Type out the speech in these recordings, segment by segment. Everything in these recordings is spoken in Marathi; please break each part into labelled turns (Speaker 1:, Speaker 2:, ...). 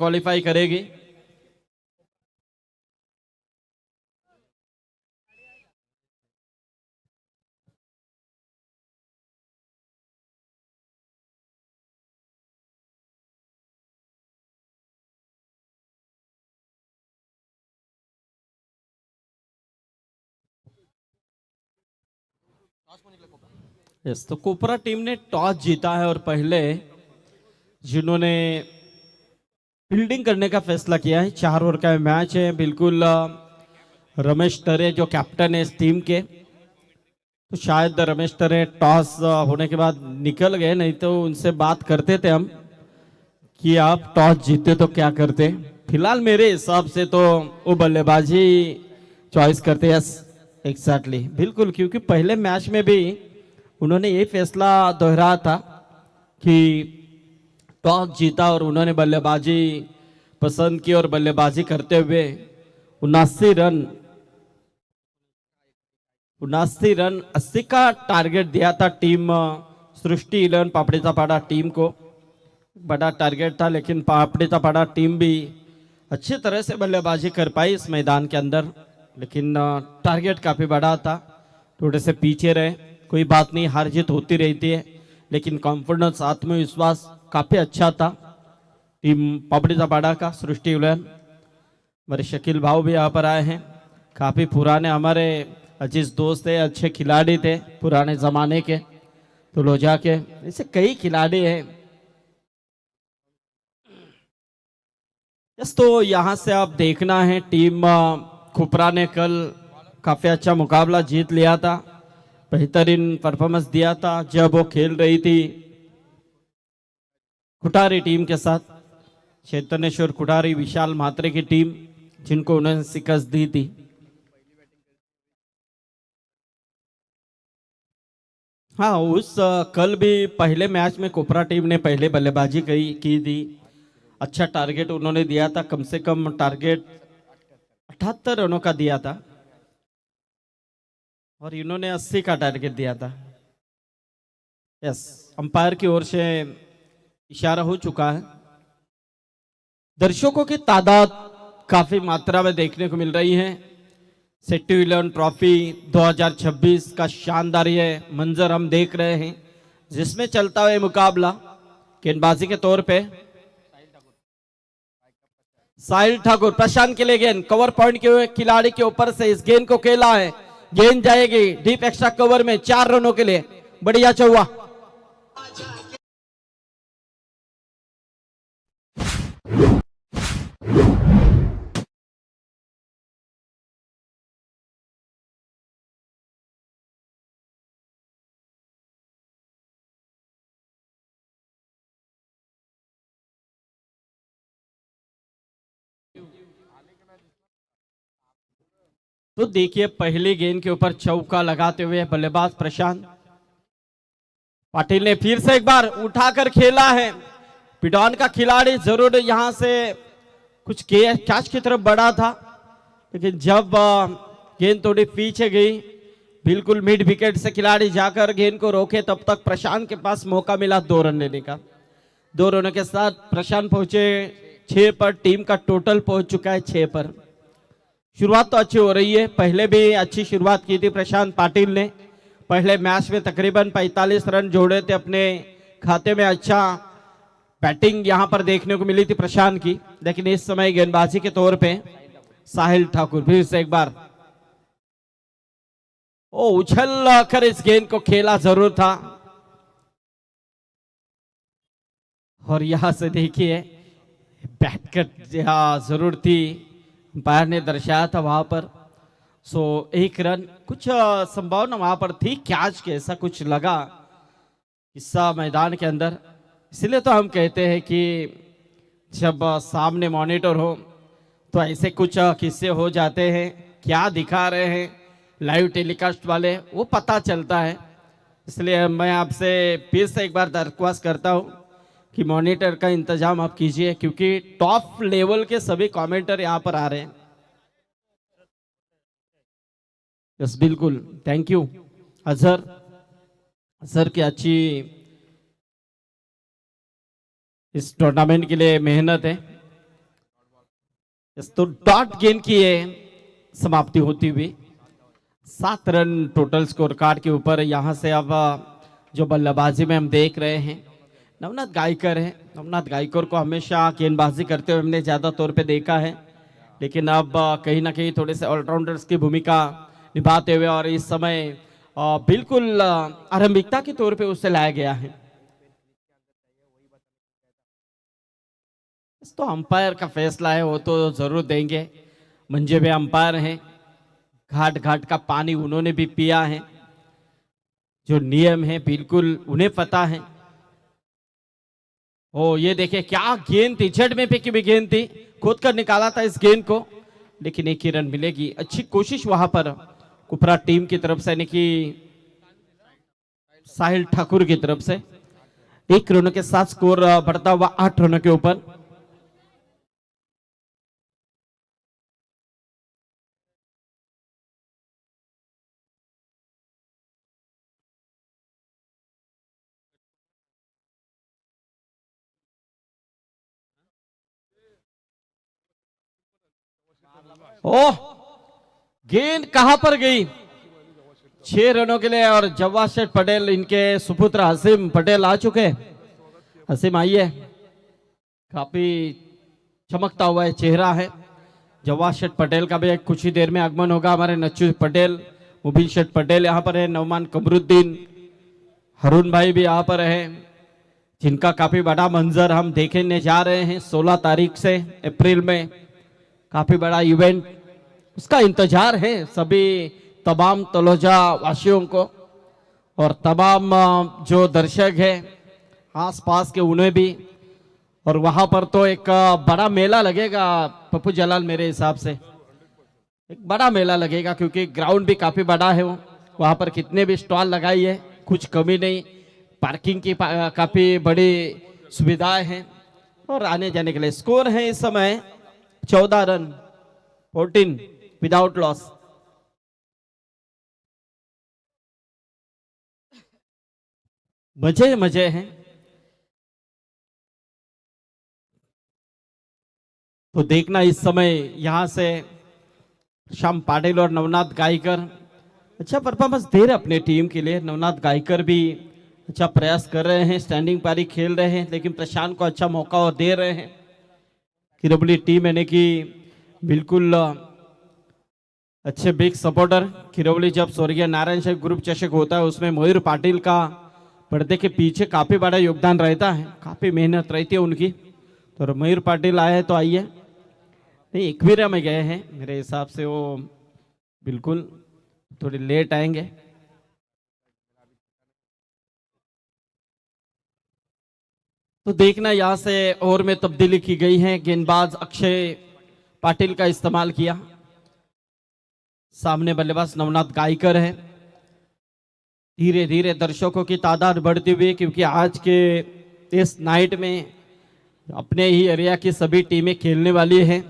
Speaker 1: क्वालिफाई करेगी। यस, तो कोपरा टीम ने टॉस जीता है और पहले जिन्होंने फील्डिंग करने का फैसला किया है। 4 ओवर का मैच है। बिल्कुल रमेश टरे जो कैप्टन है इस टीम के, तो शायद रमेश टरे टॉस होने के बाद निकल गए, नहीं तो उनसे बात करते थे हम कि आप टॉस जीते तो क्या करते। फिलहाल मेरे हिसाब से तो वो बल्लेबाजी चॉइस करते। यस एग्जैक्टली, बिल्कुल, क्योंकि पहले मैच में भी उन्होंने ये फैसला दोहराया था कि टॉस जीता और उन्होंने बल्लेबाजी पसंद की और बल्लेबाजी करते हुए 79 रन 80 का टारगेट दिया था टीम सृष्टि 11 पापड़ीचा पाड़ा टीम को। बड़ा टारगेट था, लेकिन पापड़ीचा पाड़ा टीम भी अच्छी तरह से बल्लेबाजी कर पाई इस मैदान के अंदर, लेकिन टारगेट काफ़ी बड़ा था, थोड़े से पीछे रहे। कोई बात नहीं, हार जीत होती रहती है, लेकिन कॉन्फिडेंस आत्मविश्वास काफ़ी अच्छा था टीम पापड़ीचा पाड़ा का। सृष्टि 11 हमारे शकील भाव भी यहाँ पर आए हैं, काफ़ी पुराने हमारे अजीज दोस्त थे, अच्छे खिलाड़ी थे पुराने ज़माने के, तो लोजा के ऐसे कई खिलाड़ी हैं। यस, तो यहाँ से आप देखना है टीम खुपरा ने कल काफ़ी अच्छा मुकाबला जीत लिया था, बेहतरीन परफॉर्मेंस दिया था जब वो खेल रही थी कुटारी टीम के साथ। चैतन्येश्वर कुटारी, विशाल म्हात्रे की टीम, जिनको उन्होंने शिकस्त दी थी। हाँ, उस कल भी पहले मैच में कोपरा टीम ने पहले बल्लेबाजी की थी। अच्छा टारगेट उन्होंने दिया था, कम से कम टारगेट 78 रनों का दिया था और इन्होंने 80 का टारगेट दिया था। यस, अंपायर की ओर से इशारा हो चुका है। दर्शकों की तादाद काफी मात्रा में देखने को मिल रही है। सिटी 11 ट्रॉफी 2026 का शानदार ये मंजर हम देख रहे हैं, जिसमें चलता हुआ मुकाबला गेंदबाजी के तौर पे साहिल ठाकुर प्रशांत के लिए गेंद कवर पॉइंट के खिलाड़ी के ऊपर से इस गेंद को खेला है। गेंद जाएगी डीप एक्स्ट्रा कवर में 4 रनों के लिए। बढ़िया चौवा। तो देखिए, पहली गेंद के ऊपर चौका लगाते हुए बल्लेबाज प्रशांत पाटिल ने फिर से एक बार उठाकर खेला है। पिडॉन का खिलाड़ी जरूर यहां से कुछ कैच की तरफ बढ़ा था, लेकिन जब गेंद थोड़ी पीछे गई, बिल्कुल मिड विकेट से खिलाड़ी जाकर गेंद को रोके, तब तक प्रशांत के पास मौका मिला 2 रन लेने का। 2 रनों के साथ प्रशांत पहुंचे 6 पर। टीम का टोटल पहुंच चुका है 6 पर। शुरुआत तो अच्छी हो रही है, पहले भी अच्छी शुरुआत की थी प्रशांत पाटिल ने। पहले मैच में तकरीबन 45 रन जोड़े थे अपने खाते में। अच्छा बैटिंग यहां पर देखने को मिली थी प्रशांत की, लेकिन इस समय गेंदबाजी के तौर पे साहिल ठाकुर फिर से एक बार उछल कर इस गेंद को खेला जरूर था। और यहां से देखिए बैट कट जरूर थी, अंपायर ने दर्शाया था वहां पर। सो 1 रन, कुछ संभावना वहां पर थी कैच के, ऐसा कुछ लगा हिस्सा मैदान के अंदर। इसलिए तो हम कहते हैं कि जब सामने मॉनिटर हो तो ऐसे कुछ किस्से हो जाते हैं, क्या दिखा रहे हैं लाइव टेलीकास्ट वाले वो पता चलता है। इसलिए मैं आपसे फिर से एक बार दरख्वास्त करता हूं कि मॉनिटर का इंतजाम आप कीजिए, क्योंकि टॉप लेवल के सभी कमेंटर यहां पर आ रहे हैं। यस बिल्कुल, थैंक यू अजहर की अच्छी इस टूर्नामेंट के लिए मेहनत है। तो डॉट गेंद की ये समाप्ति होती हुई 7 रन टोटल स्कोर कार्ड के ऊपर। यहां से अब जो बल्लेबाजी में हम देख रहे हैं नवनाथ गायकर है। नवनाथ गायकर को हमेशा गेंदबाजी करते हुए हमने ज्यादा तौर पे देखा है, लेकिन अब कहीं ना कहीं थोड़े से ऑलराउंडर्स की भूमिका निभाते हुए और इस समय बिल्कुल आरंभिकता के तौर पे उसे लाया गया है। तो अंपायर का फैसला है वो तो जरूर देंगे। मंजे हुए अंपायर हैं, घाट घाट का पानी उन्होंने भी पिया है, जो नियम है बिल्कुल उन्हें पता है। ओ ये देखिए क्या गेंद थी, जड़ में फेंकी हुई गेंद थी, खोद कर निकाला था इस गेंद को, लेकिन एक ही रन मिलेगी। अच्छी कोशिश वहां पर कुपरा टीम की तरफ से, यानी कि साहिल ठाकुर की तरफ से। 1 रनों के साथ स्कोर बढ़ता हुआ 8 रनों के ऊपर। ओह गेंद कहां पर गई। 6 रनों के लिए और जवाद शेठ पटेल, इनके सुपुत्र हसीम पटेल आ चुके। हसीम आइए, काफी चमकता हुआ है चेहरा है। जवाद शेठ पटेल का भी कुछ ही देर में आगमन होगा। हमारे नच्चू पटेल, मुबीन शेठ पटेल यहाँ पर है, नौमान कमरुद्दीन, हरून भाई भी यहाँ पर है, जिनका काफी बड़ा मंजर हम देखने जा रहे हैं 16 तारीख से अप्रैल में। काफी बड़ा इवेंट, उसका इंतजार है सभी तमाम तलोजा वासियों को और तमाम जो दर्शक हैं आस पास के उन्हें भी। और वहां पर तो एक बड़ा मेला लगेगा पप्पू जलाल, मेरे हिसाब से एक बड़ा मेला लगेगा, क्योंकि ग्राउंड भी काफी बड़ा है। वहां पर कितने भी स्टॉल लगाई है, कुछ कमी नहीं। पार्किंग की काफी बड़ी सुविधाएं हैं और आने जाने के लिए। स्कोर है इस समय 14 रन, 14 विदाउट लॉस। मजे मजे हैं। तो देखना इस समय यहां से श्याम पाटिल और नवनाथ गायकर अच्छा परफॉर्मेंस दे रहे अपने टीम के लिए। नवनाथ गायकर भी अच्छा प्रयास कर रहे हैं, स्टैंडिंग पारी खेल रहे हैं, लेकिन प्रशांत को अच्छा मौका और दे रहे हैं। किरबली टीम यानी कि बिल्कुल अच्छे बिग सपोर्टर। किरवली जब स्वर्गीय नारायण शेख ग्रुप चषक होता है उसमें मयूर पाटिल का पर्दे के पीछे काफी बड़ा योगदान रहता है, काफी मेहनत रहती है उनकी। तो मयूर पाटिल आए तो आइए। नहीं, एकवीरा में गए हैं मेरे हिसाब से वो, बिल्कुल थोड़ी लेट आएंगे। तो देखना यहां से ओवर में तब्दीली की गई है। गेंदबाज अक्षय पाटिल का इस्तेमाल किया, सामने बल्लेबाज नवनाथ गायकर है। धीरे धीरे दर्शकों की तादाद बढ़ती हुई, क्योंकि आज के इस नाइट में अपने ही एरिया की सभी टीमें खेलने वाली हैं,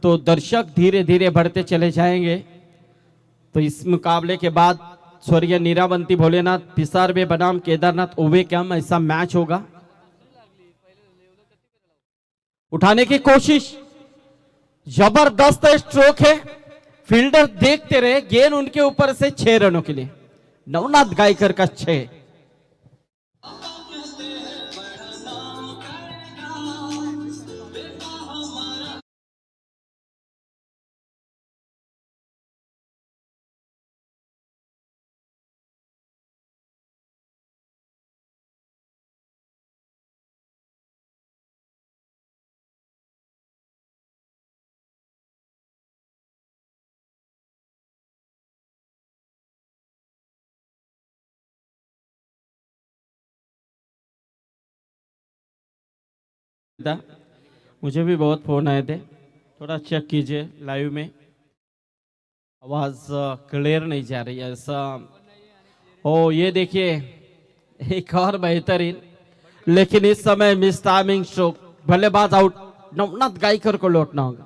Speaker 1: तो दर्शक धीरे धीरे बढ़ते चले जाएंगे। तो इस मुकाबले के बाद स्वर्गीय नीरावंती भोलेनाथ पिसार बे बनाम केदारनाथ ओवे कैम ऐसा मैच होगा। उठाने की कोशिश, जबरदस्त स्ट्रोक है। फील्डर देखते रहे, गेंद उनके ऊपर से 6 रनों के लिए। नवनाथ गायकर का 6। मुझे भी बहुत फोन आए थे, थोड़ा चेक कीजिए लाइव में, आवाज क्लियर नहीं जा रही है ऐसा। ओ ये देखिए एक और बेहतरीन, लेकिन इस समय मिस टाइमिंग स्ट्रोक, बल्लेबाज आउट। नवनाथ गायकर को लौटना होगा।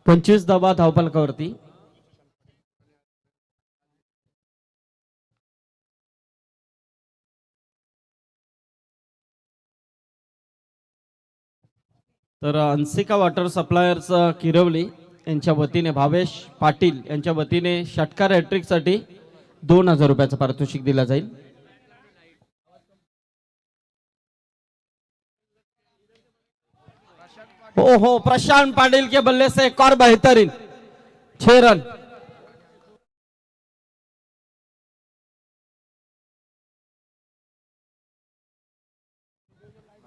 Speaker 1: 25 धावा धावफलकावरती. तर अंसिका वॉटर सप्लायर्स किरवली यांच्या वतीने भावेश पाटील यांच्या वतीने षटकार हॅट्रिक साठी 2000 रुपयाचं पारितोषिक दिला जाईल. हो प्रशांत पाटिल के बल्ले से एक और बेहतरीन 6 रन.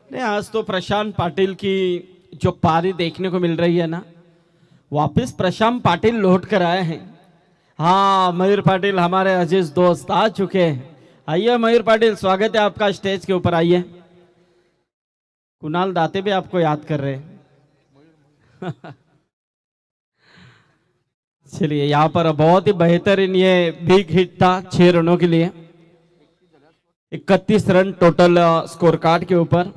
Speaker 1: नहीं, आज तो प्रशांत पाटिल की जो पारी देखने को मिल रही है ना, वापस प्रशांत पाटिल लौट कर आए हैं. हाँ, मयूर पाटिल हमारे अजीज दोस्त आ चुके हैं. आइए मयूर पाटिल, स्वागत है आपका स्टेज के ऊपर. आइए. कुणाल दाते भी आपको याद कर रहे हैं. चलिए, यहाँ पर बहुत ही बेहतरीन ये बिग हिट था 6 रनों के लिए. 31 रन टोटल स्कोर कार्ड के ऊपर.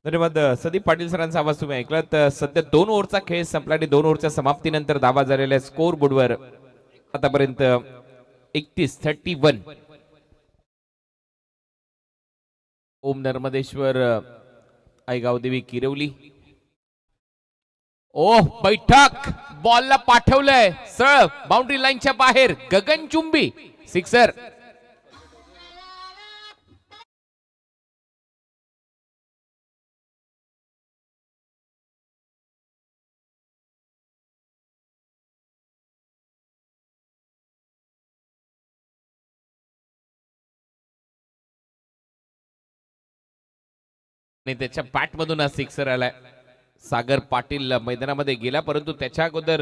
Speaker 2: धन्यवाद संदीप पाटील सरांचा आवाज तुम्ही ऐकलात. सध्या 2 ओव्हरचा खेळ संपला आणि 2 ओव्हरच्या समाप्तीनंतर धावा झालेल्या स्कोर बोर्डवर आतापर्यंत 31-31. ओम नर्मदेश्वर आईगाव देवी किरवली. ओह, बैठक बॉलला पाठवलंय सरळ बाउंड्री लाईनच्या बाहेर. गगनचुंबी सिक्सर. आणि त्याच्या बॅट मधून सिक्सर आलाय. सागर पाटील मैदानामध्ये गेला, परंतु त्याच्या अगोदर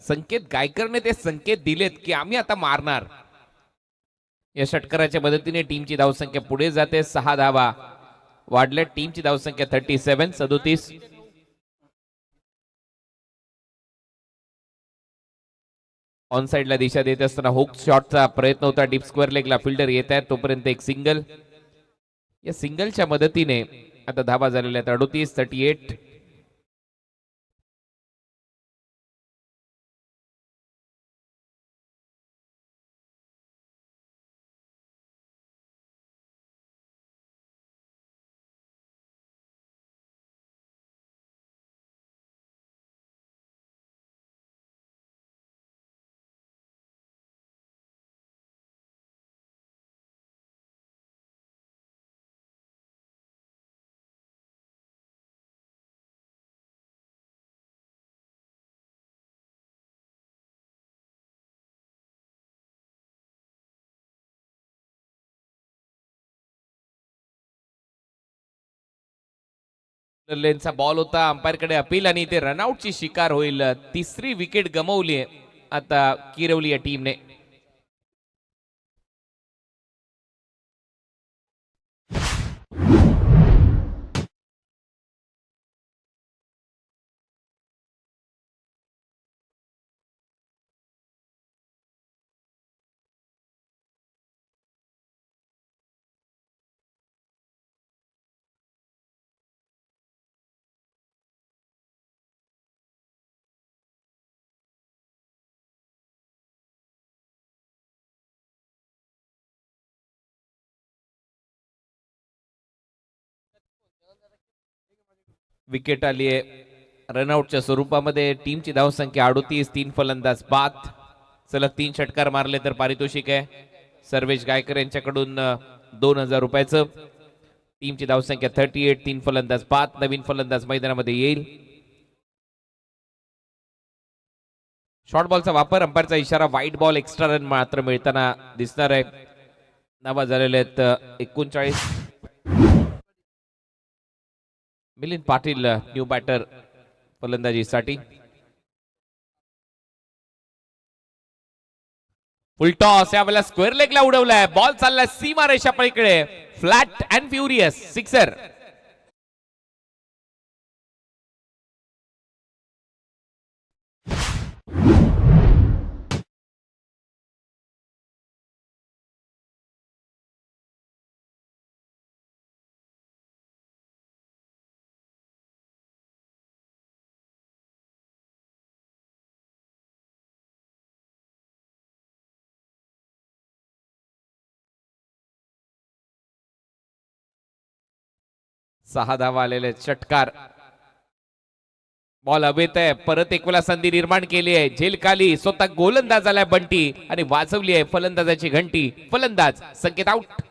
Speaker 2: संकेत गायकरने ते संकेत दिलेत की आम्ही आता मारणार. या षटकाराच्या मदतीने टीमची धावसंख्या पुढे जाते. 6 धावा वाढल्या. टीमची धावसंख्या 37. ऑन साइडला दिशा देत असताना हुक शॉटचा प्रयत्न होता. डीप स्क्वेअर लेगला फिल्डर येत आहेत, तोपर्यंत एक सिंगल. या सिंगलच्या मदतीने आता धावा झालेल्या आहेत 38. लेनचा बॉल होता, अंपायर कडे अपील आणि ते रनआउटची शिकार होईल. तिसरी विकेट गमावली आहे आता किरवली या टीमने. विकेट आली आहे रनआउटच्या स्वरूपामध्ये. टीमची धावसंख्या 38, 3 फलंदाज बाद. सलग 3 षटकार मारले तर पारितोषिक आहे सर्वेश गायकर यांच्याकडून 2000 रुपयाचं. टीमची धावसंख्या 38, 3 फलंदाज बाद. नवीन फलंदाज मैदानामध्ये येईल. शॉर्ट बॉलचा वापर, अंपायरचा इशारा, व्हाईट बॉल, एक्स्ट्रा रन मात्र मिळताना दिसणार आहे. नावा झालेले आहेत 39. मिलिंद पाटील न्यू बॅटर फलंदाजीसाठी. फुल टॉस यावेळेला स्क्वेअर लेगला उडवलाय. बॉल चाललाय सीमा रेषा पलीकडे. Flat and furious sixer. सहा धावा आलेले षटकार. बॉल हवेत आहे. परत एक वेळा संधी निर्माण केली आहे. झेल खाली स्वतः गोलंदाज आलाय बंटी आणि वाजवली आहे फलंदाजाची घंटी. फलंदाज संकेत आउट.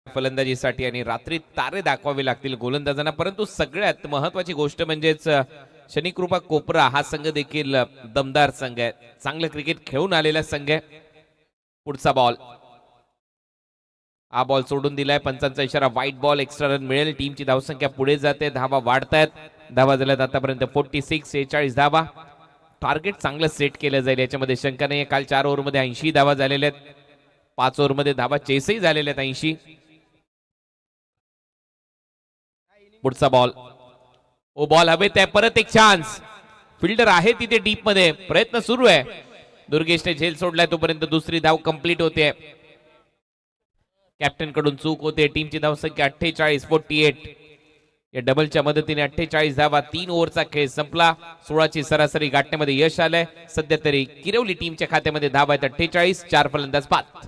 Speaker 2: फलंदाजीसाठी आणि रात्री तारे दाखवावे लागतील गोलंदाजांना. परंतु सगळ्यात महत्वाची गोष्ट म्हणजेच शनिकृपा कोपरा हा संघ देखील दमदार संघ आहे. चांगलं क्रिकेट खेळून आलेला संघ आहे. पुढचा बॉल, हा बॉल सोडून दिलाय. पंचांचा इशारा, व्हाईट बॉल, एक्स्ट्रा रन मिळेल. टीमची धावसंख्या पुढे जाते. धावा वाढतायत. धावा झाल्यात आतापर्यंत 46, 46 धावा. टार्गेट चांगलं सेट केलं जाईल याच्यामध्ये शंका नाही. काल 4 ओव्हरमध्ये 80 धावा झालेल्या आहेत. 5 ओव्हरमध्ये धावा चेसही झालेल्या आहेत 80. पुढचा बॉल, ओ बॉल हवेत आहे. परत एक चान्स. फिल्डर आहे तिथे डीप मध्ये. प्रयत्न सुरू आहे. दुर्गेशने झेल सोडलाय तोपर्यंत दुसरी धाव कंप्लीट होते. कॅप्टन कडून चूक होते. टीमची धावसंख्या 48, 48. या डबलच्या मदतीने 48 धावा. 3 ओव्हरचा खेळ संपला. 16ची सरासरी गाठण्यामध्ये यश आलंय. सध्या तरी किरवली टीमच्या खात्यामध्ये धावा आहेत 48. 4 फलंदाज बाद.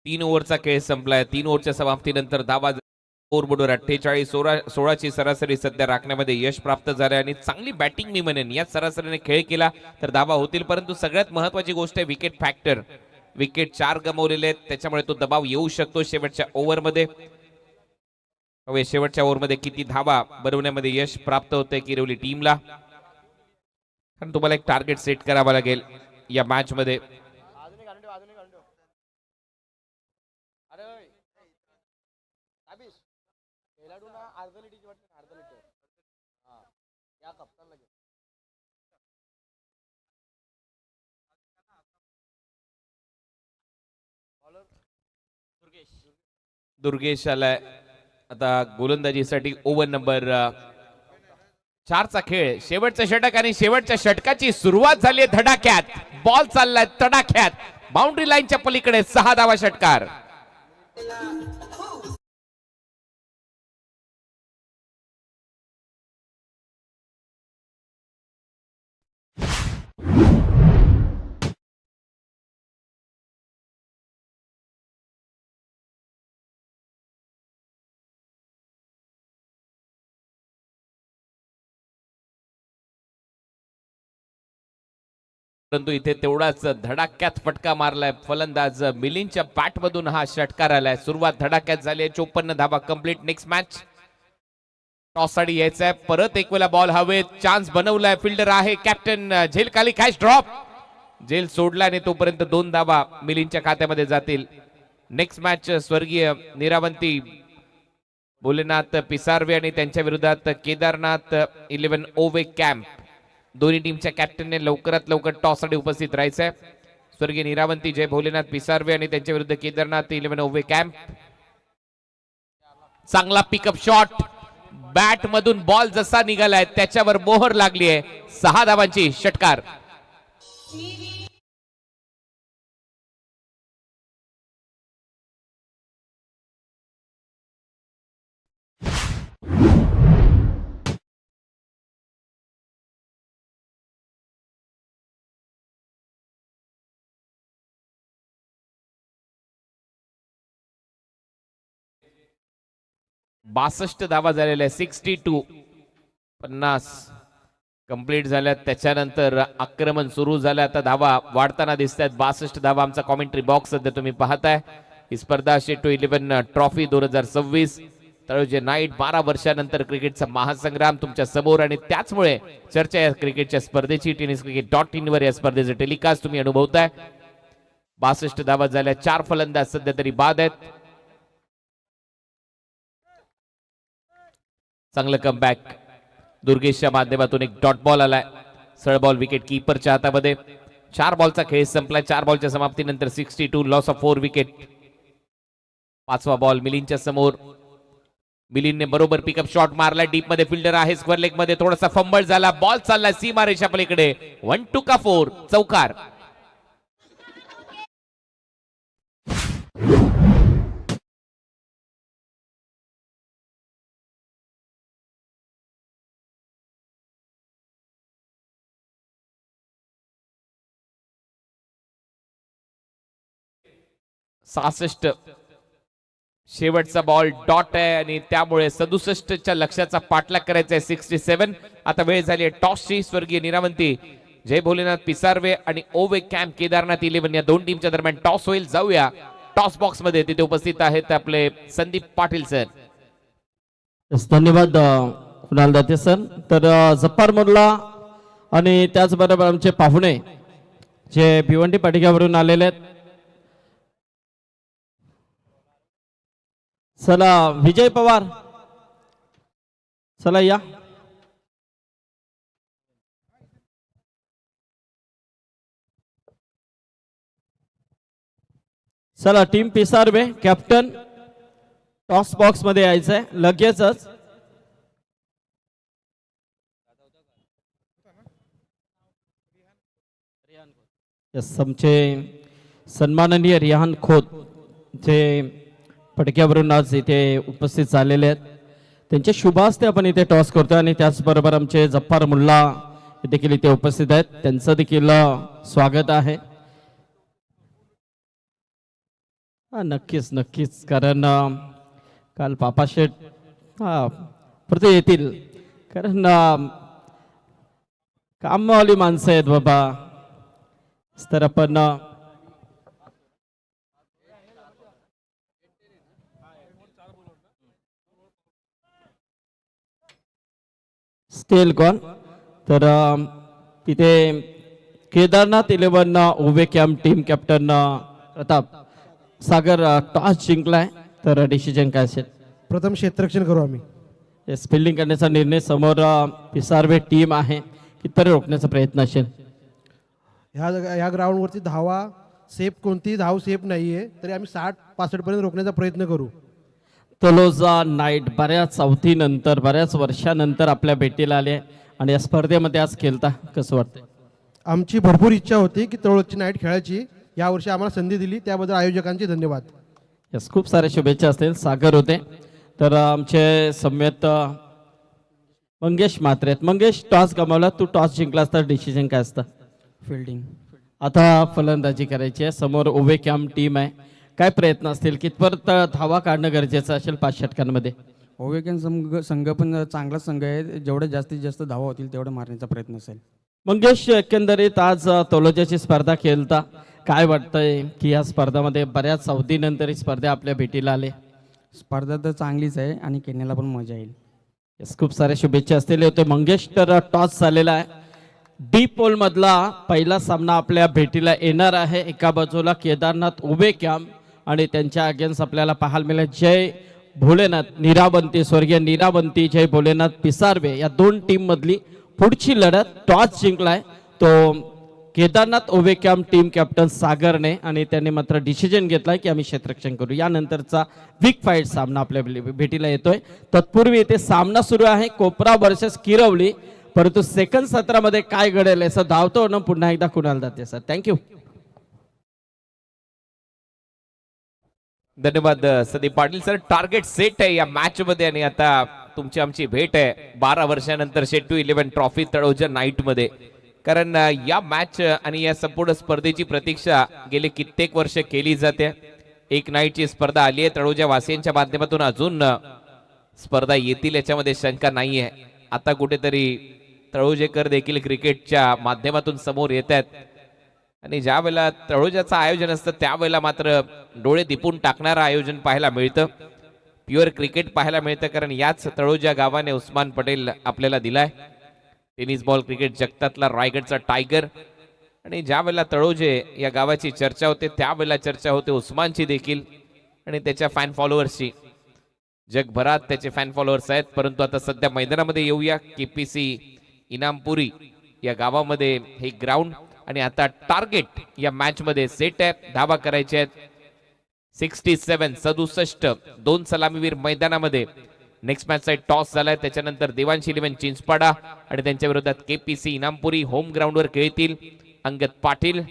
Speaker 2: तीन ओव्हरचा खेळ संपलाय. 3 ओव्हरच्या समाप्तीनंतर धावा स्कोरबोर्डवर 48. 16ची सरासरी सध्या राखण्यामध्ये यश प्राप्त झाले आणि चांगली बॅटिंग मी म्हणेन. याच सरासरीने खेळ केला तर धावा होतील. परंतु सगळ्यात महत्वाची गोष्ट आहे विकेट फॅक्टर. विकेट 4 गमावलेले आहेत, त्याच्यामुळे तो दबाव येऊ शकतो शेवटच्या ओव्हरमध्ये. शेवटच्या ओव्हरमध्ये किती धावा बनवण्यामध्ये यश प्राप्त होते किरवली टीमला. कारण तुम्हाला एक टार्गेट सेट करावा लागेल या मॅच मध्ये. दुर्गेश आलाय आता गोलंदाजीसाठी. ओव्हर नंबर 4चा खेळ. शेवटचा षटक आणि शेवटच्या षटकाची सुरुवात झाली धडाक्यात. बॉल चाललाय तडाख्यात. बाउंड्री लाईनच्या पलीकडे 6 धावा षटकार. परंतु इथे तेवढाच धडाक्यात फटका मारलाय फलंदाज मिलिंदच्या बॅट मधून हा षटकार आलाय. सुरुवात धडाक्यात झाली. 54 धावा कंप्लीट. नेक्स्ट मॅच टॉस साठी यायचंय. परत एक वेळा बॉल हवेत. चान्स बनवलाय. फिल्डर आहे कॅप्टन झेल खाली. Catch drop. झेल सोडला आणि तोपर्यंत 2 धावा मिलिंदच्या खात्यामध्ये जातील. नेक्स्ट मॅच स्वर्गीय निरावंती भोलेनाथ पिसारवे आणि त्यांच्या विरोधात केदारनाथ 11 ओवे कॅम्प. दोन्ही टीमच्या कॅप्टनने लवकरात लवकर टॉस साठी उपस्थित राहायचंय. स्वर्गीय निरावंती जय भोलेनाथ पिसारवे आणि त्यांच्या विरुद्ध केदारनाथ 11 ओवे कॅम्प. चांगला पिकअप शॉट. बॅट मधून बॉल जसा निघालाय त्याच्यावर मोहर लागली आहे. 6 धावांची षटकार. बासष्ट धावा झालेल्या 62. 50 कंप्लीट झाल्यात. त्याच्यानंतर आक्रमण सुरू झालं. आता धावा वाढताना दिसत आहेत. 62 धावा. आमचा कॉमेंट्री बॉक्स सध्या तुम्ही पाहताय. ही स्पर्धा शेटू 11 ट्रॉफी 2026 तळोजे नाईट. 12 वर्षानंतर क्रिकेटचा महासंग्राम तुमच्या समोर आणि त्याचमुळे चर्चा या क्रिकेटच्या स्पर्धेची. tenniscricket.in वर या स्पर्धेचे टेलिकास्ट तुम्ही अनुभवताय. 62 धावा झाल्या. 4 फलंदाज सध्या तरी बाद आहेत. चांगलं कमबॅक. दुर्गेशच्या माध्यमातून एक डॉट बॉल आलाय. सरळ बॉल विकेट कीपरच्या हातामध्ये. 4 बॉलचा खेळ संपलाय. 4 बॉलच्या समाप्तीनंतर 62 लॉस ऑफ 4 विकेट. 5वा बॉल मिलिंदच्या समोर. मिलिंदने बरोबर पिकअप शॉट मारलाय. डीप मध्ये फिल्डर आहे. स्क्वेअर लेग मध्ये थोडासा फंबल झाला. बॉल चाललाय सीमा रेषा पलीकडे. 1-2 का 4 चौकार. सहासष्ट शेवटचा बॉल डॉट आहे आणि त्यामुळे 67च्या लक्ष्याचा पाठलाग करायचा आहे. 67. आता वेळ झाली आहे टॉसची. स्वर्गीय निरावंती जय भोलेनाथ पिसारवे आणि ओवे कॅम्प केदारनाथ 11 या दोन टीमच्या दरम्यान टॉस होईल. जाऊया टॉस बॉक्स मध्ये. तिथे उपस्थित आहेत आपले संदीप पाटील सर.
Speaker 1: धन्यवाद कुणाल दाते सर. तर जप्पार मुर्ला आणि त्याचबरोबर आमचे पाहुणे जे भिवंडी पाटिक्यावरून आलेले आहेत. चला विजय पवार चला या. चला टीम पिसारवे कॅप्टन टॉस बॉक्स मध्ये यायचंय लगेचच. आमचे सन्माननीय रिहान खोत जे फटक्यावरून आज इथे उपस्थित झालेले आहेत. त्यांच्या शुभ हस्ते आपण इथे टॉस करतोय आणि त्याचबरोबर आमचे जफ्फार मुल्ला देखील इथे उपस्थित आहेत. त्यांचं देखील स्वागत आहे. नक्कीच नक्कीच. कारण काल पापा शेठ परत येतील. कारण कामवाली माणसं आहेत बाबा. तर आपण स्टेल कॉन तर तिथे केदारनाथ 11 उभे camp team captain Pratap Sagar toss जिंकलाय, तर डिसिजन काय असेल?
Speaker 3: प्रथम क्षेत्ररक्षण करू आम्ही.
Speaker 1: येस, फिल्डिंग करण्याचा निर्णय समोर पिसारवे टीम आहे, कितपत रोखण्याचा प्रयत्न असेल?
Speaker 3: ह्या ग्राउंडवरती धावा सेफ, कोणतीही धाव सेफ नाही आहे, तरी आम्ही 60-65 पर्यंत रोखण्याचा प्रयत्न करू.
Speaker 1: तलोजा नाईट बऱ्याच अवधीनंतर, बऱ्याच वर्षानंतर आपल्या भेटीला आले आणि या स्पर्धेमध्ये आज खेळता कसं वाटतंय?
Speaker 3: आमची भरपूर इच्छा होती की तळोजची नाईट खेळायची. यावर्षी आम्हाला संधी दिली, त्याबद्दल आयोजकांचे धन्यवाद.
Speaker 1: यस, खूप साऱ्या शुभेच्छा असतील. सागर होते, तर आमचे सम्यत मंगेश मात्रे आहेत. मंगेश, टॉस गमावला, तू टॉस जिंकलास तर डिसिजन काय असतं?
Speaker 4: फिल्डिंग.
Speaker 1: आता फलंदाजी करायची आहे, समोर उभे कॅम्प टीम आहे, काय प्रयत्न असतील? कितपत धावा काढणं गरजेचं असेल 5 षटकांमध्ये?
Speaker 4: ओवेकन संघ पण चांगला संघ आहे, जेवढे जास्तीत जास्त धावा होतील तेवढं मारण्याचा प्रयत्न असेल.
Speaker 1: मंगेश, एकंदरीत आज तलोजाची स्पर्धा खेळता, काय वाटतंय की या स्पर्धामध्ये बऱ्याच अवधीनंतर ही स्पर्धा आपल्या भेटीला आले?
Speaker 4: स्पर्धा तर चांगलीच आहे आणि खेळण्याला पण मजा येईल.
Speaker 1: यस, खूप साऱ्या शुभेच्छा असलेले होते. मंगेश, तर टॉस झालेला आहे. डी पोल मधला पहिला सामना आपल्या भेटीला येणार आहे. एका बाजूला केदारनाथ उभे कॅम्प आणि त्यांच्या अगेन्स्ट आपल्याला पाहायला मिळेल जय भोलेनाथ नीराबंती, स्वर्गीय नीराबंती, जय भोलेनाथ पिसारवे, या दोन टीम मधली पुढची लढत. टॉस जिंकलाय तो केदारनाथ उभे कॅम्प टीम कॅप्टन सागरने आणि त्याने मात्र डिसिजन घेतलाय की आम्ही क्षेत्ररक्षण करू. यानंतरचा बिग फाईट सामना आपल्या भेटीला येतोय. तत्पूर्वी इथे सामना सुरू आहे कोपरा वर्सेस किरवली, परंतु सेकंड सत्रामध्ये काय घडेल असं धावतो ना पुन्हा एकदा कुणाल जाते. Sir, thank you.
Speaker 2: धन्यवाद Sandeep Patil sir. Target set आहे या मॅच मध्ये आणि आता तुमची आमची भेट आहे 12 वर्षानंतर शेट टू 11 ट्रॉफी तळोजा नाईट मध्ये. कारण या मॅच आणि या संपूर्ण स्पर्धेची प्रतीक्षा गेले कित्येक वर्ष केली जाते. एक नाईटची स्पर्धा आली आहे तळोजा वासियांच्या माध्यमातून, अजून स्पर्धा येतील याच्यामध्ये शंका नाहीये. आता कुठेतरी तळोजेकर देखील क्रिकेटच्या माध्यमातून समोर येत आहेत आणि ज्या वेळेला तळोजाचं आयोजन असतं त्यावेळेला मात्र डोळे दिपून टाकणारं आयोजन पाहायला मिळतं, प्युअर क्रिकेट पाहायला मिळतं. कारण याच तळोजा गावाने उस्मान पटेल आपल्याला दिलाय. टेनिस बॉल क्रिकेट जगतातला रायगडचा टायगर. आणि ज्या वेळेला तळोजे या गावाची चर्चा होते त्यावेळेला चर्चा होते उस्मानची देखील आणि त्याच्या फॅन फॉलोअर्सची. जगभरात त्याचे फॅन फॉलोअर्स आहेत. परंतु आता सध्या मैदानामध्ये येऊया. केपीसी इनामपुरी या गावामध्ये हे ग्राउंड आणि आता टार्गेट या मॅच मध्ये सेट आहे. धावा करायचे आहेत 67 दोन सलामीवीर मैदानामध्ये. नेक्स्ट मॅच चा टॉस झालाय, त्याच्यानंतर देवांशी 11 चिंचपाडा आणि त्यांच्या विरोधात केपीसी इनामपुरी होम ग्राउंड वर खेळतील. Angad Patil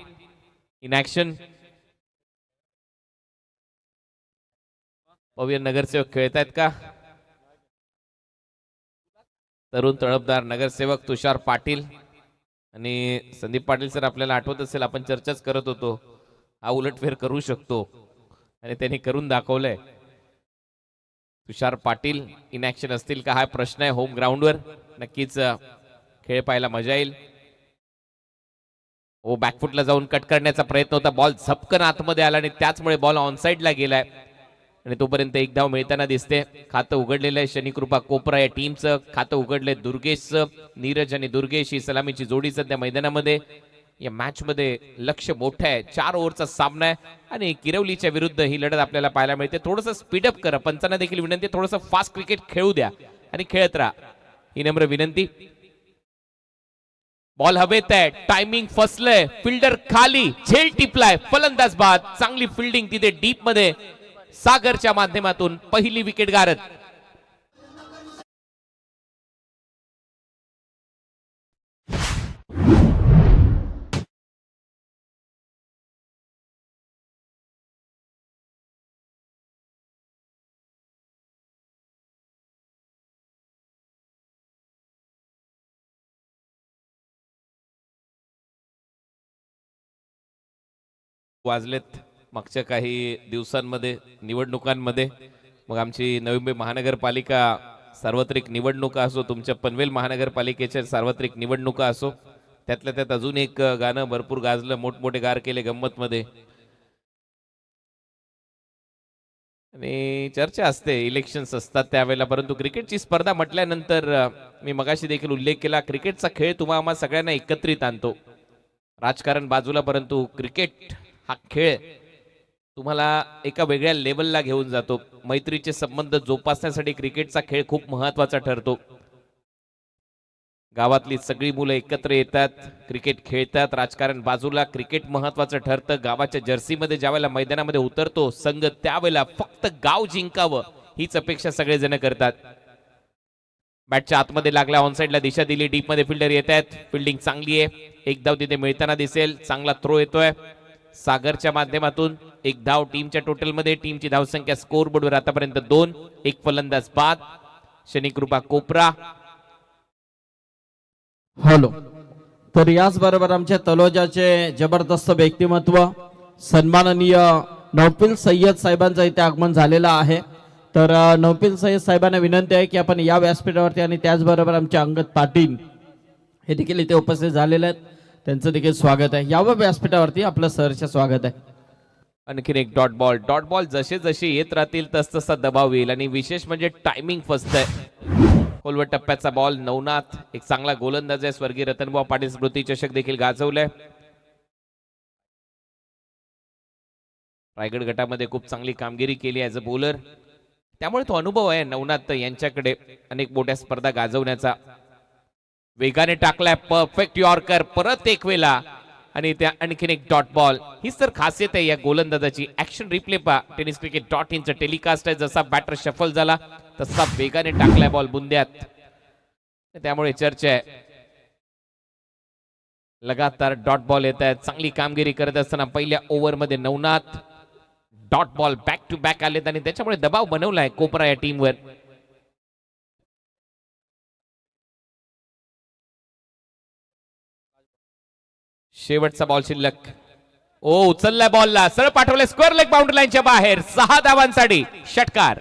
Speaker 2: in action. पवीर नगरसेवक खेळतायत का? तरुण तळपदार नगरसेवक तुषार पाटील आणि संदीप पाटील सर, आपल्याला आठवत असेल आपण चर्चाच करत होतो हा उलटफेर करू शकतो आणि त्यांनी करून दाखवलंय. तुषार पाटील इन ऍक्शन असतील का हा प्रश्न आहे. होम ग्राउंडवर नक्कीच खेळ पाहायला मजा येईल. ओ, बॅकफुटला जाऊन कट करण्याचा प्रयत्न होता, बॉल झपकन आतमध्ये आला आणि त्याचमुळे बॉल ऑनसाइडला गेलाय आणि तोपर्यंत एक धाव मिळताना दिसते. खातं उघडलेलं आहे शनिकृपा कोपरा या टीमचं. खातं उघडलंय दुर्गेशचं. नीरज आणि दुर्गेश ही सलामीची जोडी सध्या मैदानामध्ये. या मॅच मध्ये लक्ष मोठं आहे. 4 ओव्हरचा सामना आहे आणि किरवलीच्या विरुद्ध ही लढत आपल्याला पाहायला मिळते. थोडंसं स्पीडअप करा, पंचांना देखील विनंती, थोडंसं फास्ट क्रिकेट खेळू द्या आणि खेळत राहा ही नम्र विनंती. बॉल हवेत आहे, टायमिंग फसलंय, फिल्डर खाली, झेल टिपलाय, फलंदाज बाद. चांगली फिल्डिंग तिथे डीप मध्ये सागरच्या माध्यमातून पहिली विकेट गारद. वाजलेत मागच्या काही दिवसांमध्ये निवडणुकांमध्ये. मग आमची नवी मुंबई महानगरपालिका सार्वत्रिक निवडणुका असो, तुमच्या पनवेल महानगरपालिकेच्या सार्वत्रिक निवडणुका असो, त्यातल्या त्यात अजून एक गाणं भरपूर गाजलं, मोठमोठे गार केले गंमत मध्ये. आणि चर्चा असते, इलेक्शन्स असतात त्यावेळेला, परंतु क्रिकेटची स्पर्धा म्हटल्यानंतर मी मगाशी देखील उल्लेख केला, क्रिकेटचा खेळ तुम्हा आम्हा सगळ्यांना एकत्रित आणतो. राजकारण बाजूला, परंतु क्रिकेट हा खेळ तुम्हाला एका वेगळ्या लेवलला घेऊन जातो. मैत्रीचे संबंध जोपासण्यासाठी क्रिकेटचा खेळ खूप महत्वाचा ठरतो. गावातली सगळी मुलं एकत्र येतात, क्रिकेट खेळतात. राजकारण बाजूला, क्रिकेट महत्वाचं ठरतं. गावाच्या जर्सीमध्ये ज्यावेळेला मैदानामध्ये उतरतो संघ, त्यावेळेला फक्त गाव जिंकावं हीच अपेक्षा सगळेजण करतात. बॅटच्या आतमध्ये लागला, ऑन साइडला दिशा दिली, डीप मध्ये फिल्डर येत आहेत. फिल्डिंग चांगली आहे, एक धाव तिथे मिळताना दिसेल. चांगला थ्रो येतोय सागरच्या माध्यमातून. एक धाव टीमच्या टोटलमध्ये. टीमची धावसंख्या स्कोर बोर्डवर आतापर्यंत 2. एक फलंदाज बाद, शनिकृपा कोपरा.
Speaker 1: हॅलो. तर याचबरोबर आमच्या तलोजाचे जबरदस्त व्यक्तिमत्व सन्माननीय नौफिल सय्यद साहेबांचं इथे आगमन झालेलं आहे. तर नौफिल सय्यद साहेबांना विनंती आहे की आपण या व्यासपीठावरती, आणि त्याचबरोबर आमचे अंगद पाटील हे देखील इथे उपस्थित झालेले आहेत, त्यांचं देखील स्वागत आहे. यावं व्यासपीठावरती आपलं सहर्ष स्वागत आहे.
Speaker 2: आणखीन एक डॉट बॉल. डॉट बॉल जसे जसे येत राहतील तस तसा दबाव येईल, आणि विशेष म्हणजे टायमिंग फसतंय. खोलवर टप्प्याचा बॉल. नवनाथ एक चांगला गोलंदाज आहे. स्वर्गीय रतनभाऊ पाटील स्मृती चषक देखील गाजवलाय. रायगड गटामध्ये खूप चांगली कामगिरी केली ॲज अ बॉलर, त्यामुळे तो अनुभव आहे नवनाथ यांच्याकडे अनेक मोठ्या स्पर्धा गाजवण्याचा. वेगाने टाकलाय, परफेक्ट यॉर्कर परत एक वेळा, आणि त्या आणखीन एक डॉट बॉल. हीच तर खासियत आहे या गोलंदाजाची. ऍक्शन रिप्ले पा टेनिस क्रिकेट .inचं टेलिकास्ट आहे. जसा बॅटर शफल झाला तसा वेगाने टाकलाय बॉल बुंद्यात, त्यामुळे चर्चा आहे. लगातार डॉट बॉल येत आहेत. चांगली कामगिरी करत असताना पहिल्या ओव्हरमध्ये Navnath dot ball back to back आलेत, आणि त्याच्यामुळे दबाव बनवलाय कोपरा या टीमवर. शेवटचा बॉल शिल्लक. ओ उचललाय बॉलला, सरळ पाठवले स्क्वेअर लेग बाउंड्री लाईनच्या बाहेर. 6 धावांसाठी षटकार.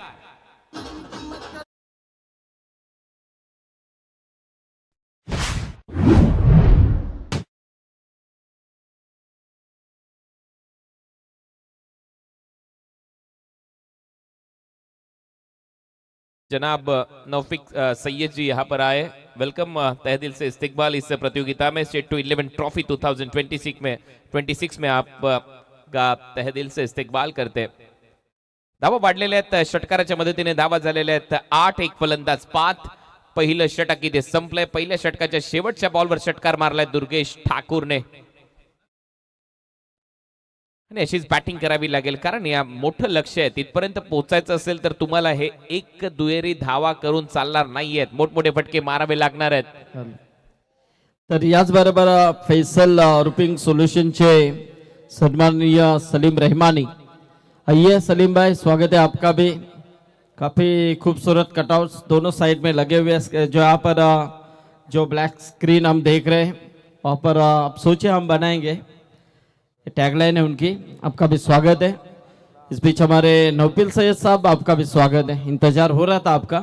Speaker 2: जनाब नौफिक सैयद जी यहाँ पर आए. वेलकम तहदिल से इस्तिकबाल इस प्रतियोगिता में. स्टेट टू 11 ट्रॉफी 2026 में आप का तहदिल से इस्तिकबाल करते. धावा वाढलेल्या आहेत षटकाराच्या मदतीने. धावा झालेल्या आहेत 8. एक फलंदाज 5. पहिलं षटक इथे संपलंय. पहिल्या षटकाच्या शेवटच्या बॉलवर षटकार मारलाय दुर्गेश ठाकूरने, आणि अशीच बॅटिंग करावी लागेल, कारण या मोठं लक्ष आहे. तिथपर्यंत पोहोचायचं असेल तर तुम्हाला हे एक दुहेरी धावा करून चालणार नाहीयेत, मोठमोठे फटके मारावे लागणार आहेत.
Speaker 1: तर याचबरोबर फैसल रुपिंग सोल्यूशनचे सन्माननीय सलीम रहमानी. आइए सलीम भाई, स्वागत है आपका भी. काफी खूबसूरत कटआउट्स दोनों साइड में लगे हुए हैं. जो यहाँ पर जो ब्लैक स्क्रीन हम देख रहे हैं वहाँ पर आप सोचे हम बनाएंगे, टैगलाइन है उनकी. आपका भी स्वागत है. इस बीच हमारे नौफिल सैयद साहब, आपका भी स्वागत है. इंतजार हो रहा था आपका,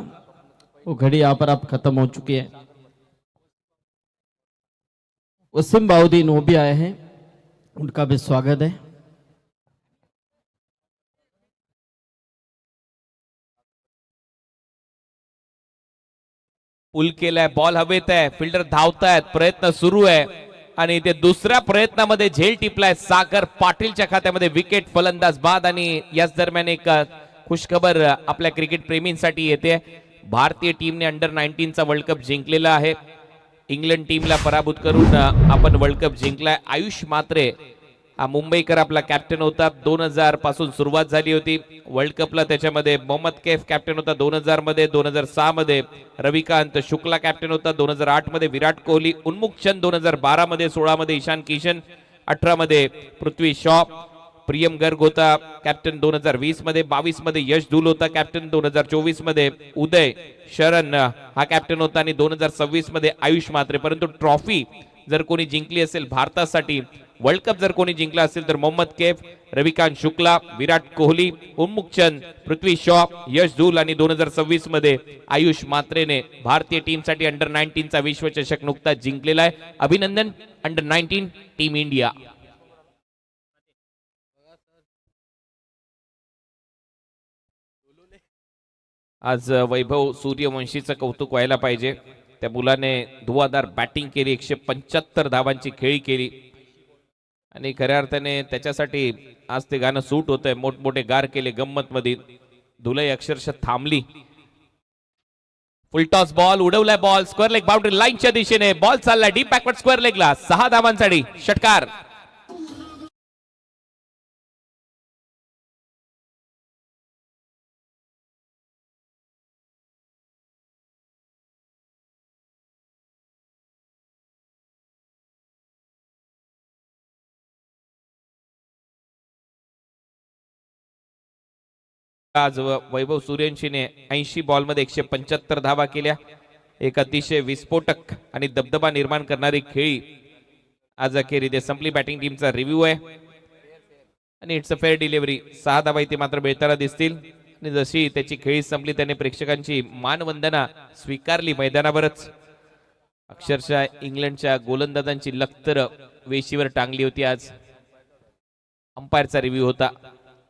Speaker 1: वो घड़ी यहाँ पर आप खत्म हो चुकी है. वसीम बाउद्दीन वो भी आए हैं, उनका भी स्वागत है.
Speaker 2: पुल केलाय, बॉल हवेत आहे, फिल्डर धावतायत, प्रयत्न सुरू आहे, आणि ते दुसऱ्या प्रयत्नामध्ये झेल टिपलाय सागर पाटीलच्या खात्यामध्ये. विकेट, फलंदाज बाद, आणि याच दरम्यान एक खुशखबर आपल्या क्रिकेट प्रेमींसाठी येते. भारतीय टीमने अंडर 19चा वर्ल्ड कप जिंकलेला आहे. इंग्लंड टीमला पराभूत करून आपण वर्ल्ड कप जिंकलाय. आयुष मात्रे हा मुंबईकर आपला कॅप्टन होता. 2000 पासून सुरुवात झाली होती वर्ल्ड कपला. त्याच्यामध्ये मोहम्मद कैफ कॅप्टन होता 2000 मध्ये. 2006 मध्ये रविकांत शुक्ला कॅप्टन होता. 2008 मध्ये विराट कोहली, उन्मुख चंद 2012 मध्ये, 16 मध्ये ईशान किशन, 18 मध्ये पृथ्वी शॉ, प्रियम गर्ग होता कॅप्टन 2020 मध्ये. 22 मध्ये यश धूल होता कॅप्टन. 2024 मध्ये उदय शरण हा कॅप्टन होता, आणि 2026 मध्ये आयुष मात्रे. परंतु ट्रॉफी जर कोणी जिंकली असेल भारतासाठी, वर्ल्ड कप जर कोणी जिंकला असेल तर मोहम्मद कैफ, रविकांत शुक्ला, विराट कोहली, उन्मुख चंद, पृथ्वी शॉ, यश धूल, आणि 2026 मध्ये आयुष मात्रेने भारतीय टीमसाठी अंडर 19चा विश्वचषक नुकताच जिंकलेला आहे. अभिनंदन अंडर 19 टीम इंडिया. आज वैभव सूर्यवंशीचं कौतुक व्हायला पाहिजे. त्या मुलाने धुवाधार बॅटिंग केली, 175 धावांची खेळी केली आणि खऱ्या अर्थाने त्याच्यासाठी आज ते गाणं सूट होतंय. मोठमोठे गार केले गंमत मध्ये, धुलाई अक्षरशः थांबली. फुल टॉस बॉल उडवलाय, बॉल स्क्वेअर लेग बाउंड्री लाईनच्या दिशेने बॉल चाललाय डीप बॅकवर्ड स्क्वेअर लेगला. 6 धावांसाठी षटकार. आज वैभव सूर्यवंशीने 80 बॉलमध्ये 175 धावा केल्या. एक अतिशय विस्फोटक आणि दबदबा निर्माण करणारी खेळी आज अखेर इथे संपली. बॅटिंग टीमचा रिव्ह्यू आहे आणि इट्स अ फेअर डिलिव्हरी. 6 धावा इथे मात्र मिळताना दिसतील आणि जशी त्याची खेळी संपली त्याने प्रेक्षकांची मानवंदना स्वीकारली मैदानावरच. अक्षरशः इंग्लंडच्या गोलंदाजांची लखतर वेशीवर टांगली होती. आज अंपायरचा रिव्ह्यू होता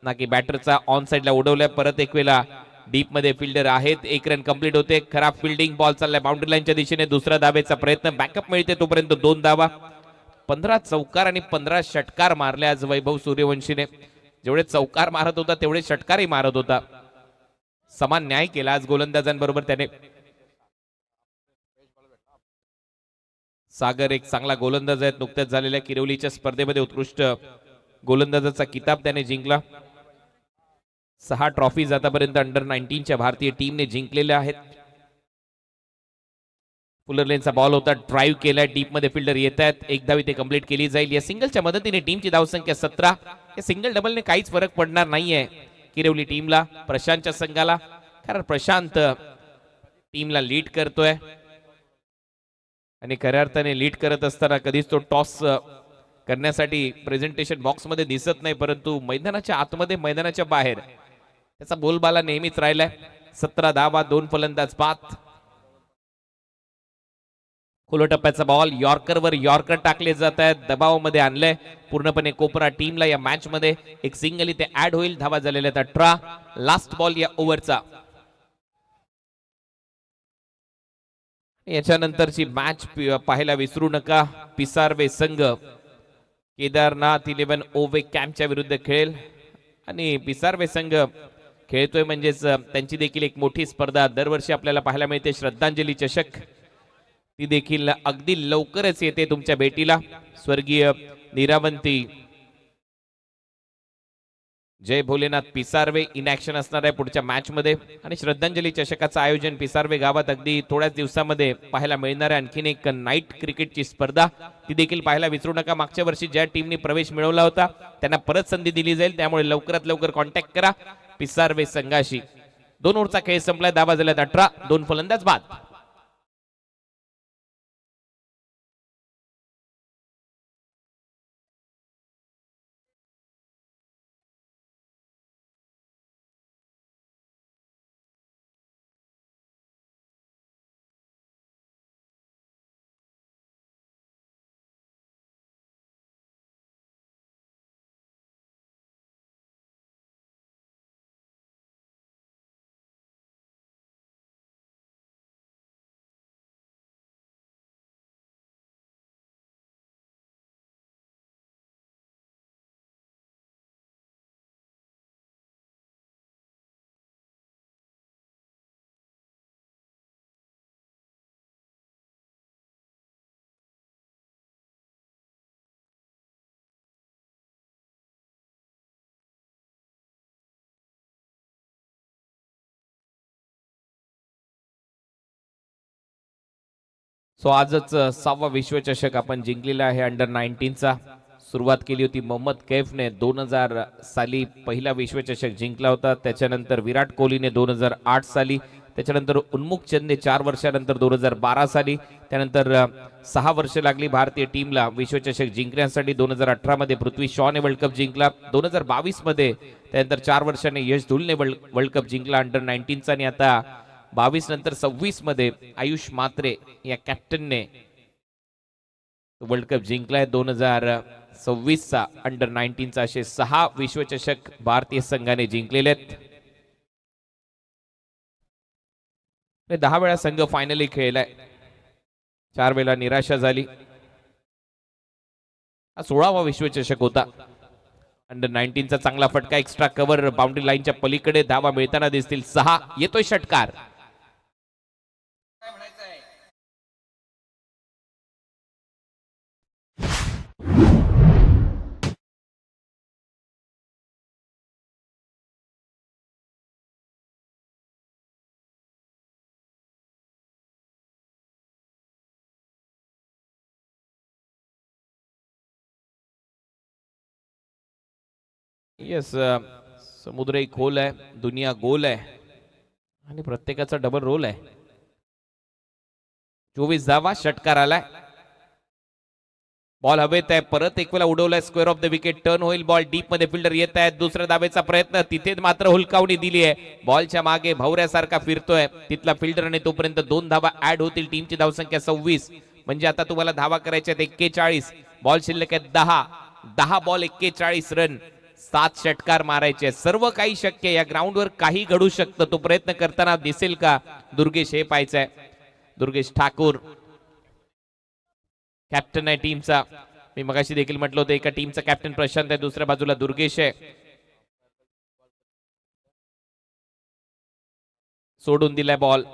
Speaker 2: ना की बॅटरचा. ऑन साइडला उडवल्या परत एक वेळा डीप मध्ये फिल्डर आहेत. 1 रन कंप्लीट होते. खराब फिल्डिंग, बॉल चाललाय बाउंड्री लाईनच्या दिशेने. दुसरा धावेचा प्रयत्न, बॅकअप मिळते तोपर्यंत 2 धावा. 15 चौकार आणि 15 षटकार मारले आज वैभव सूर्यवंशीने. जेवढे चौकार मारत होता तेवढे षटकारही मारत होता. समान न्याय केला आज गोलंदाजांबरोबर त्याने. सागर एक चांगला गोलंदाज आहेत. नुकत्याच झालेल्या किरवलीच्या स्पर्धेमध्ये उत्कृष्ट गोलंदाजाचा किताब त्याने जिंकला. 6 ट्रॉफीज आतापर्यंत अंडर 19च्या भारतीय टीमने जिंकलेल्या आहेत. फुलरलेनचा बॉल होता, ड्राईव्ह केलाय, डीप मध्ये फिल्डर येत आहेत. 1 धाव इथे कंप्लीट केली जाईल. या सिंगलच्या मदतीने टीमची धावसंख्या 17. या सिंगल डबलने काहीच फरक पडणार नाहीये किरवली टीमला, प्रशांतच्या संघाला. कारण प्रशांत टीमला लीड करतोय आणि खऱ्या अर्थाने लीड करत असताना कधीच तो टॉस करण्यासाठी प्रेझेंटेशन बॉक्स मध्ये दिसत नाही, परंतु मैदानाच्या आतमध्ये मैदानाच्या बाहेर त्याचा बोलबाला नेहमीच राहिलाय. 17 धावा, 2 फलंदाज बाद. खुल्या टप्प्याचा बॉल, यॉर्करवर यॉर्कर टाकले जात आहेत. दबावामध्ये आणलंय पूर्णपणे कोपरा टीमला या मॅच मध्ये. एक सिंगल इथे ऍड होईल. धावा झालेल्या आहेत 18. लास्ट बॉल या ओव्हरचा. याच्यानंतरची मॅच पाहायला विसरू नका. पिसारवे संघ केदारनाथ 11 ओवे कॅम्पच्या विरुद्ध खेळेल आणि पिसारवे संघ खेळतोय म्हणजेच त्यांची देखील एक मोठी स्पर्धा दरवर्षी आपल्याला पाहायला मिळते, श्रद्धांजली चषक. ती देखील अगदी लवकरच येते तुमच्या भेटीला. स्वर्गीय निरावंती जय भोलेनाथ पिसारवे इन ऍक्शन असणार आहे पुढच्या मॅच मध्ये. आणि श्रद्धांजली चषकाचं आयोजन पिसारवे गावात अगदी थोड्याच दिवसामध्ये पाहायला मिळणार आहे. आणखीन एक नाईट क्रिकेटची स्पर्धा, ती देखील पाहायला विसरू नका. मागच्या वर्षी ज्या टीमने प्रवेश मिळवला होता त्यांना परत संधी दिली जाईल, त्यामुळे लवकरात लवकर कॉन्टॅक्ट करा पिसारवे संघाशी. 2 ओव्हरचा खेळ संपलाय. धावा झाल्यात 18. 2 फलंदाज बाद. सो आजच 6वा विश्वचषक आपण जिंकलेला आहे अंडर 19चा. सुरुवात केली होती मोहम्मद कैफने. 2000 साली पहिला विश्वचषक जिंकला होता. त्याच्यानंतर विराट कोहलीने 2008 साली. त्याच्यानंतर उन्मुख चंदने 4 वर्षानंतर 2012 साली. त्यानंतर 6 वर्ष लागली भारतीय टीमला विश्वचषक जिंकण्यासाठी. 2018 मध्ये पृथ्वी शॉने वर्ल्ड कप जिंकला. 2022 मध्ये त्यानंतर 4 वर्षाने यश धुलने वर्ल्ड कप जिंकला अंडर 19चा. आणि आता 22 नंतर 26 मध्ये आयुष मात्रे या कॅप्टनने वर्ल्ड कप जिंकलाय. 2026चा अंडर 19चा. असे 6 विश्वचषक भारतीय संघाने जिंकलेले आहेत. 10 वेळा संघ फायनली खेळलाय, 4 वेळा निराशा झाली. हा 16वा विश्वचषक होता. अंडर 19चा चांगला फटका, एक्स्ट्रा कव्हर, बाउंड्री लाईनच्या पलीकडे धावा मिळताना दिसतील. 6 येतोय षटकार. येस, समुद्र एक खोल आहे, दुनिया गोल आहे आणि प्रत्येकाचा डबल रोल आहे. 24 धावा, षटकार आलाय. बॉल हवेत आहे, परत एक वेळा उडवलाय, square off the wicket, turn होईल बॉल. डीप मध्ये फिल्डर येत आहेत, दुसऱ्या धावेचा प्रयत्न, तिथे मात्र हुलकावणी दिली आहे. बॉलच्या मागे भवऱ्यासारखा फिरतोय तिथला फिल्डर आणि तोपर्यंत 2 धावा ऍड होतील. टीमची धावसंख्या 26, म्हणजे आता तुम्हाला धावा करायच्या आहेत 41. बॉल शिल्लक आहेत 10 बॉल 41 रन, 7 षटकार मारायचे. सर्व काही शक्य, या ग्राउंडवर काही घडू शकतं. तो प्रयत्न करताना दिसेल का दुर्गेश, हे पाहायचंय. दुर्गेश ठाकूर कॅप्टन आहे टीमचा. मी मगाशी देखील म्हटलं होतं एका टीमचा कॅप्टन प्रशांत आहे, दुसऱ्या बाजूला दुर्गेश आहे. सोडून दिलाय बॉल.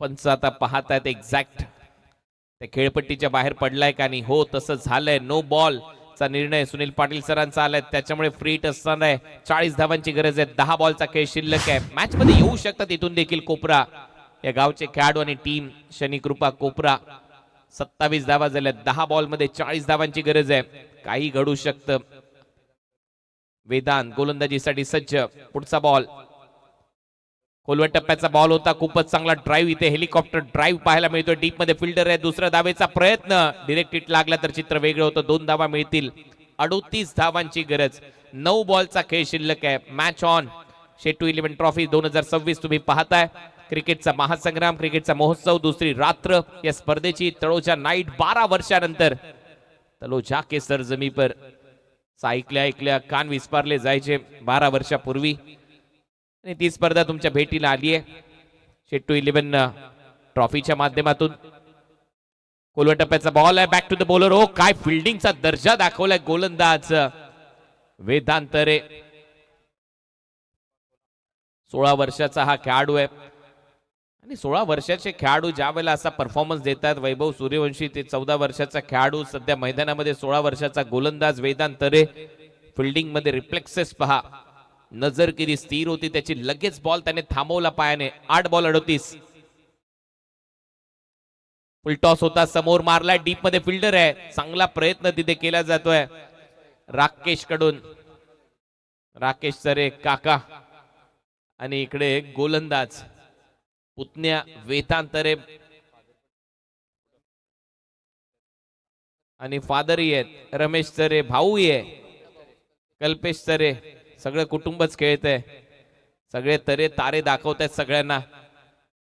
Speaker 2: पंच आता पाहतायत एक्झॅक्ट त्या खेळपट्टीच्या बाहेर पडलाय का नाही. हो, तसं झालंय. नो बॉल चा निर्णय सुनील पाटील सरांचा आलाय, त्याच्यामुळे फ्री हिट असणार आहे. 40 धावांची गरज आहे. 10 बॉलचा खेळ शिल्लक आहे. मॅच मध्ये येऊ शकतात इथून देखील कोपरा, या गावचे खेळाडू आणि टीम शनिकृपा कोपरा. 27 धावा झाल्या, 10 बॉल मध्ये 40 धावांची गरज आहे. काही घडू शकतं. वेदांत गोलंदाजीसाठी सज्ज. पुढचा बॉल खोलवट टप्प्याचा बॉल होता, खूपच चांगला ड्राईव्ह. इथे हेलिकॉप्टर ड्राईव्ह पाहायला मिळतोय. डीप मध्ये फिल्डर आहे, दुसऱ्या धावेचा प्रयत्न, डिरेक्ट हिट लागला तर चित्र वेगळं होतं. 2 धावा मिळतील. 38 धावांची गरज. 9 बॉलचा खेळ शिल्लक आहे. Match on. शेटू 11 ट्रॉफी 2026 तुम्ही पाहताय. क्रिकेटचा महासंग्राम, क्रिकेटचा महोत्सव, दुसरी रात्र या स्पर्धेची. तळोजा नाईट 12 वर्षानंतर तळोजा के सरजमी पर. ऐकल्या ऐकल्या कान विस्पारले जायचे 12 वर्षापूर्वी, आणि ती स्पर्धा तुमच्या भेटीला आली आहे. शेट्टू 11 ट्रॉफीच्या माध्यमातून. खोलवट टप्प्याचा बॉल आहे, बॅक टू द बॉलर. हो, काय फिल्डिंगचा दर्जा दाखवलाय गोलंदाज वेदांत रे. 16 वर्षाचा हा खेळाडू आहे, आणि 16 वर्षाचे खेळाडू ज्या वेळेला असा परफॉर्मन्स देतात, वैभव सूर्यवंशी ते 14 वर्षाचा खेळाडू, सध्या मैदानामध्ये 16 वर्षाचा गोलंदाज वेदांत रे. फिल्डिंग मध्ये रिफ्लेक्सेस पहा, नजर किती स्थिर होती त्याची. लगेच बॉल त्याने थांबवला पायाने. 8 बॉल 38. फुल टॉस होता, समोर मारलाय, डीप मध्ये फिल्डर आहे. चांगला प्रयत्न तिथे केला जातोय राकेश कडून. राकेश सरे काका, आणि इकडे गोलंदाज पुतण्या वेदांत रे आणि फादरही आहेत. रमेश सरे भाऊही आहे, कल्पेश सरे. सगळं कुटुंबच खेळत आहे. सगळे तरे तारे दाखवत आहेत सगळ्यांना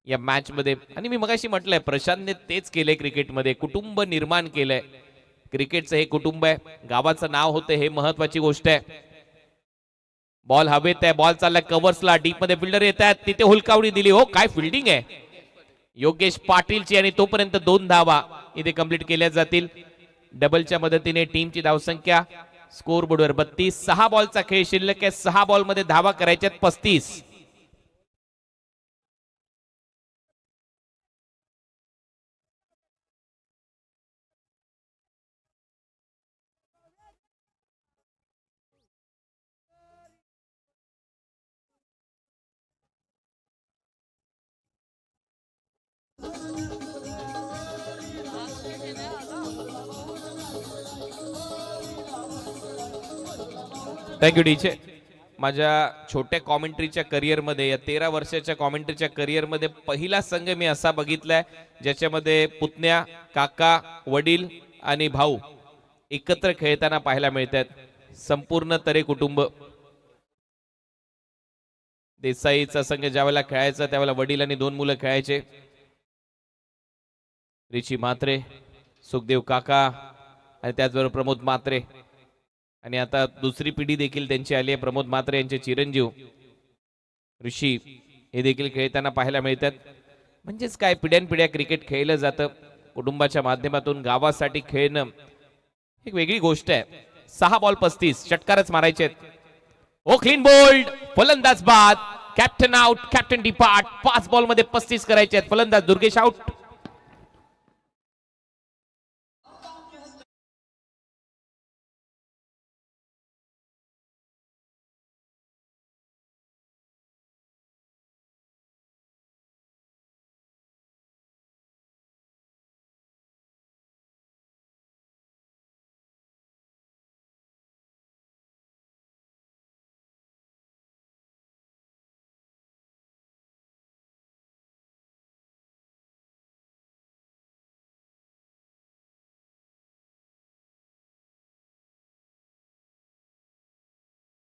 Speaker 2: या मॅच मध्ये. आणि मी मगाशी म्हटलंय, प्रशांतने तेच केलंय क्रिकेटमध्ये, कुटुंब निर्माण केलंय. क्रिकेटचं हे कुटुंब आहे, गावाचं नाव होतं, हे महत्वाची गोष्ट आहे. बॉल हवेत आहे, बॉल चाललाय कव्हर्सला, डीप मध्ये फिल्डर येत आहेत, तिथे हुलकावणी दिली. हो, काय फिल्डिंग आहे योगेश पाटीलची, आणि तोपर्यंत 2 धावा इथे कंप्लीट केल्या जातील. डबलच्या मदतीने टीमची धावसंख्या स्कोर बोर्डवर 32. 6 बॉलचा खेळ शिल्लक आहे. 6 बॉल मध्ये धावा करायच्यात 35. थँक्यू डीचे. माझ्या छोट्या कॉमेंट्रीच्या करिअरमध्ये, या 13 वर्षाच्या कॉमेंट्रीच्या करिअरमध्ये पहिला संघ मी असा बघितलाय ज्याच्यामध्ये पुतण्या, काका, वडील आणि भाऊ एकत्र खेळताना पाहायला मिळतात. संपूर्ण तरे कुटुंब. देसाईचा संघ ज्यावेळेला खेळायचा त्यावेळेला वडील आणि 2 मुलं खेळायचे. रिची म्हात्रे, सुखदेव काका, आणि त्याचबरोबर प्रमोद म्हात्रे. आणि आता दुसरी पिढी देखील त्यांची आली आहे. प्रमोद म्हात्रे यांचे चिरंजीव ऋषी हे देखील खेळताना पाहायला मिळतात. म्हणजेच काय, पिढ्यानपिढ्या क्रिकेट खेळलं जातं, कुटुंबाच्या माध्यमातून गावासाठी खेळणं एक वेगळी गोष्ट आहे. 6 बॉल 35 षटकारच मारायचे. ओ क्लीन बोल्ड, फलंदाज बाद, captain out, captain depart. 5 ball मध्ये 35 करायचे आहेत. फलंदाज दुर्गेश आउट.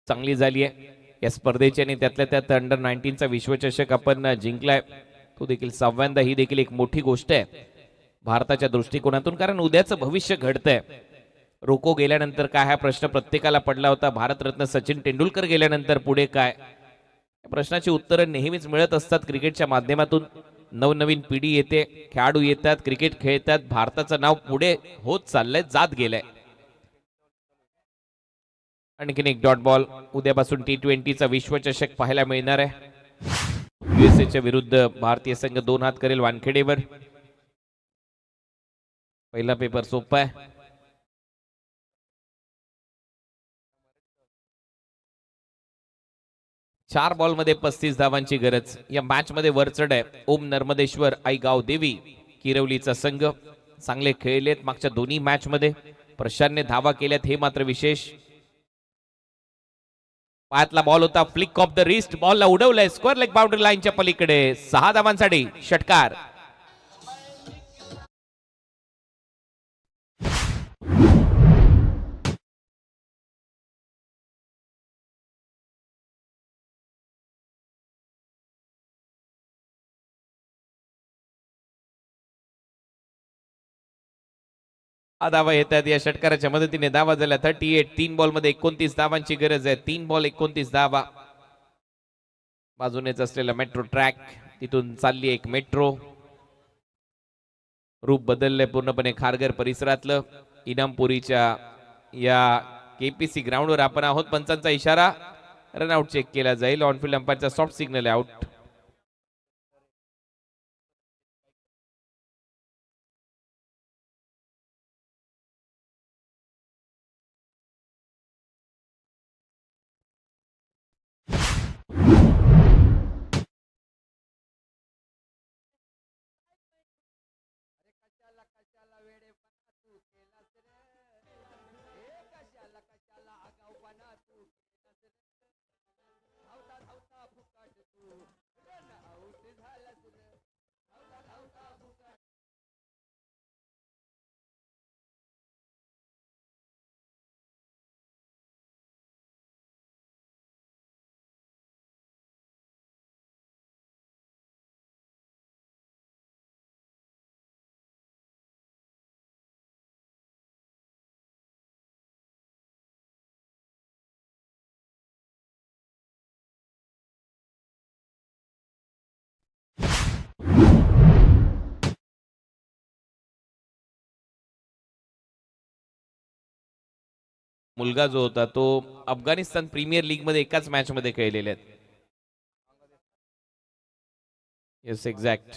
Speaker 2: चांगली झाली आहे या स्पर्धेची आणि त्यातल्या त्यात अंडर 19चा विश्वचषक आपण जिंकलाय. तो देखील 6व्यांदा. ही देखील एक मोठी गोष्ट आहे भारताच्या दृष्टिकोनातून, कारण उद्याचं भविष्य घडतंय. रोको गेल्यानंतर काय हा प्रश्न प्रत्येकाला पडला होता. भारतरत्न सचिन तेंडुलकर गेल्यानंतर पुढे काय, या प्रश्नाची उत्तरं नेहमीच मिळत असतात क्रिकेटच्या माध्यमातून. नवनवीन पिढी येते, खेळाडू येतात, क्रिकेट खेळतात, भारताचं नाव पुढे होत चाललंय, जात गेलंय. आणखीन एक डॉट बॉल. उद्यापासून T20चा विश्वचषक पाहायला मिळणार आहे. USA विरुद्ध भारतीय संघ 2 हात करेल वानखेडेवर. पहिला पेपर सोपा आहे. चार बॉल मध्ये 35 धावांची गरज. या मॅच मध्ये वरचढ आहे ओम नर्मदेश्वर आईगाव देवी किरवलीचा संघ. चांगले खेळलेत मागच्या दोन्ही मॅच मध्ये. प्रशांतने धावा केल्यात हे मात्र विशेष. पायातला बॉल होता, फ्लिक ऑफ द रिस्ट. बॉलला उडवलंय स्क्वेअर लेग बाउंड्री लाईनच्या पलीकडे. 6 धावांसाठी षटकार. धावा येतात या षटकाराच्या मदतीने. धावा झाल्या 38. 3 बॉल मध्ये 29 धावांची गरज आहे. 3 बॉल 29 धावा. बाजूनेच असलेला मेट्रो ट्रॅक, तिथून चालली एक मेट्रो. रूप बदलले पूर्णपणे खारघर परिसरातलं. इनामपुरीच्या या KPC ग्राउंडवर आपण आहोत. पंचांचा इशारा, रनआउट चेक केला जाईल. ऑनफिल्ड अंपायरचा सॉफ्ट सिग्नल आहे, आउट. मुलगा जो होता तो अफगाणिस्तान प्रीमियर लीग मध्ये एकाच मॅच मध्ये खेळलेले आहेत. Yes exact.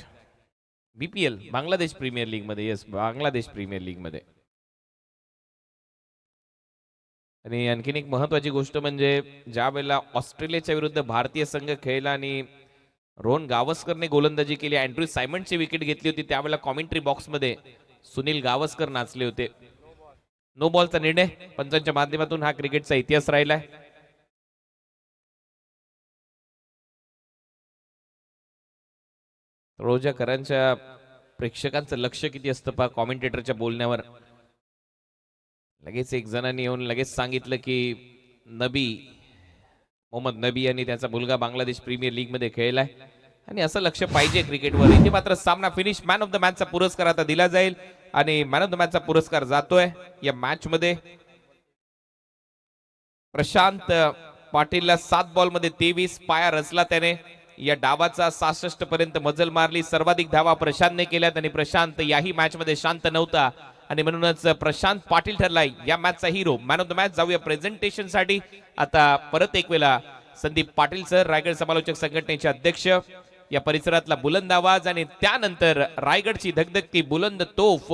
Speaker 2: BPL Bangladesh premier league मध्ये. येस, बांगलादेश प्रीमियर लीग मध्ये. आणि आणखीन एक महत्वाची गोष्ट म्हणजे ज्या वेळेला ऑस्ट्रेलियाच्या विरुद्ध भारतीय संघ खेळला आणि रोहन गावस्करने गोलंदाजी केली, अँड्रू सायमंडची विकेट घेतली होती, त्यावेळेला कॉमेंट्री बॉक्स मध्ये सुनील गावस्कर नाचले होते. नो बॉलचा निर्णय पंचांच्या माध्यमातून हा क्रिकेटचा इतिहास राहिलाय. तळोजाकरांच्या प्रेक्षकांचं लक्ष किती असतं पहा कॉमेंटेटरच्या बोलण्यावर. लगेच एक जणांनी येऊन लगेच सांगितलं की मोहम्मद नबी यांनी त्याचा मुलगा बांगलादेश प्रीमियर लीग मध्ये खेळलाय आणि असं लक्ष पाहिजे क्रिकेटवर. इथे मात्र सामना फिनिश. मॅन ऑफ द मॅचचा पुरस्कार आता दिला जाईल आणि मॅन ऑफ द मॅचचा पुरस्कार जातोय या मॅच मध्ये प्रशांत पाटीलला. 7 बॉल मध्ये 23. पाया रचला त्याने. या डावाचा 66 पर्यंत मजल मारली. सर्वाधिक धावा प्रशांतने केल्यात आणि प्रशांत याही मॅच मध्ये शांत नव्हता आणि म्हणूनच प्रशांत पाटील ठरलाय या मॅचचा hero, man of the match. जाऊया प्रेझेंटेशन साठी. आता परत एक वेळा संदीप पाटील सर, रायगड समालोचक संघटनेचे अध्यक्ष. या परिसरातला बुलंद आवाज आणि त्यानंतर रायगडची धगधगती बुलंद तोफ